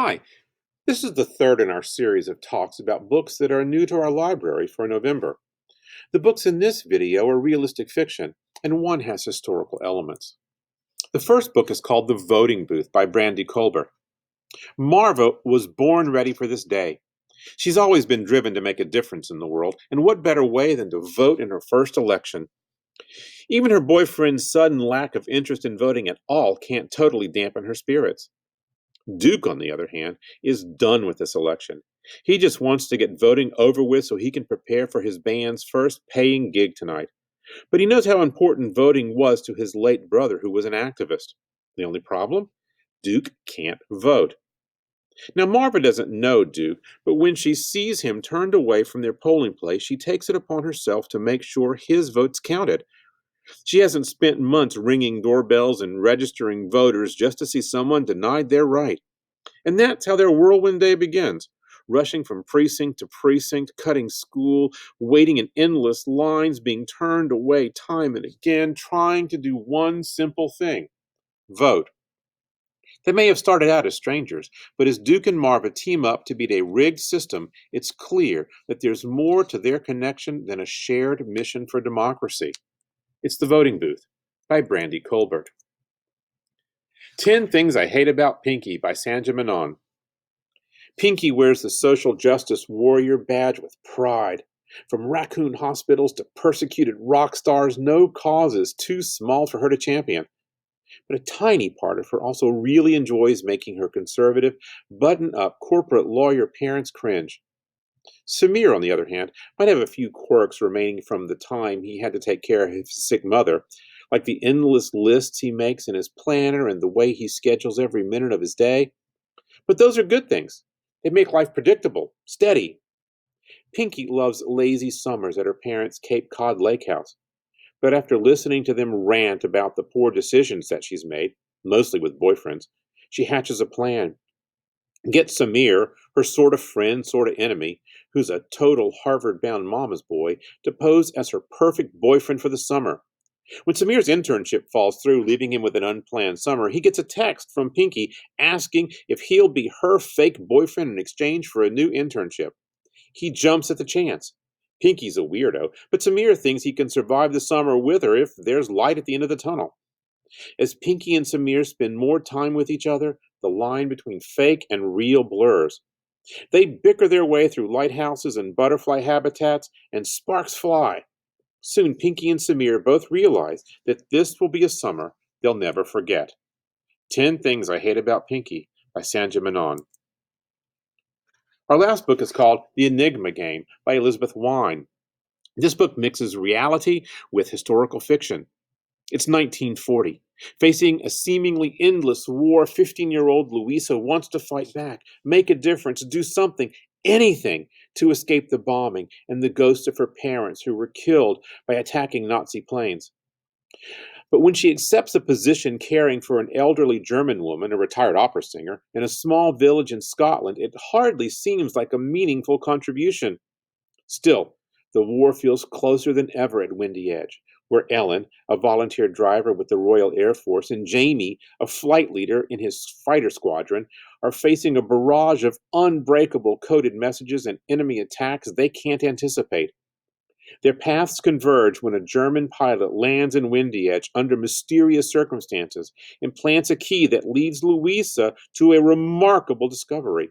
Hi, this is the third in our series of talks about books that are new to our library for November. The books in this video are realistic fiction, and one has historical elements. The first book is called The Voting Booth by Brandy Colbert. Marva was born ready for this day. She's always been driven to make a difference in the world, and what better way than to vote in her first election? Even her boyfriend's sudden lack of interest in voting at all can't totally dampen her spirits. Duke, on the other hand, is done with this election. He just wants to get voting over with so he can prepare for his band's first paying gig tonight. But he knows how important voting was to his late brother, who was an activist. The only problem? Duke can't vote. Now, Marva doesn't know Duke, but when she sees him turned away from their polling place, she takes it upon herself to make sure his vote's counted. She hasn't spent months ringing doorbells and registering voters just to see someone denied their right. And that's how their whirlwind day begins, rushing from precinct to precinct, cutting school, waiting in endless lines, being turned away time and again, trying to do one simple thing: vote. They may have started out as strangers, but as Duke and Marva team up to beat a rigged system, it's clear that there's more to their connection than a shared mission for democracy. It's The Voting Booth by Brandy Colbert. 10 Things I Hate About Pinky by Sanja Menon. Pinky wears the social justice warrior badge with pride. From raccoon hospitals to persecuted rock stars, no cause is too small for her to champion. But a tiny part of her also really enjoys making her conservative, button-up corporate lawyer parents cringe. Samir, on the other hand, might have a few quirks remaining from the time he had to take care of his sick mother, like the endless lists he makes in his planner and the way he schedules every minute of his day. But those are good things. They make life predictable, steady. Pinky loves lazy summers at her parents' Cape Cod lake house. But after listening to them rant about the poor decisions that she's made, mostly with boyfriends, she hatches a plan. Get Samir, her sort of friend, sort of enemy, who's a total Harvard-bound mama's boy, to pose as her perfect boyfriend for the summer. When Samir's internship falls through, leaving him with an unplanned summer, he gets a text from Pinky asking if he'll be her fake boyfriend in exchange for a new internship. He jumps at the chance. Pinky's a weirdo, but Samir thinks he can survive the summer with her if there's light at the end of the tunnel. As Pinky and Samir spend more time with each other, the line between fake and real blurs. They bicker their way through lighthouses and butterfly habitats, and sparks fly. Soon, Pinky and Samir both realize that this will be a summer they'll never forget. 10 Things I Hate About Pinky by Sanja Menon. Our last book is called The Enigma Game by Elizabeth Wine. This book mixes reality with historical fiction. It's 1940. Facing a seemingly endless war, 15-year-old Louisa wants to fight back, make a difference, do something, anything, to escape the bombing and the ghosts of her parents who were killed by attacking Nazi planes. But when she accepts a position caring for an elderly German woman, a retired opera singer, in a small village in Scotland, it hardly seems like a meaningful contribution. Still, the war feels closer than ever at Windy Edge, where Ellen, a volunteer driver with the Royal Air Force, and Jamie, a flight leader in his fighter squadron, are facing a barrage of unbreakable coded messages and enemy attacks they can't anticipate. Their paths converge when a German pilot lands in Windy Edge under mysterious circumstances and plants a key that leads Louisa to a remarkable discovery: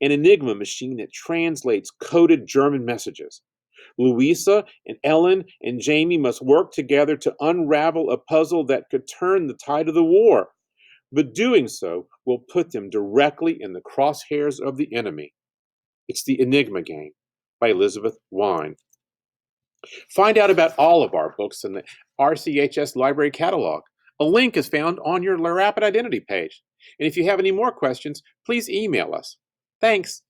an Enigma machine that translates coded German messages. Louisa and Ellen and Jamie must work together to unravel a puzzle that could turn the tide of the war, but doing so will put them directly in the crosshairs of the enemy. It's The Enigma Game by Elizabeth Wine. Find out about all of our books in the RCHS Library catalog. A link is found on your Rapid Identity page. And if you have any more questions, please email us. Thanks.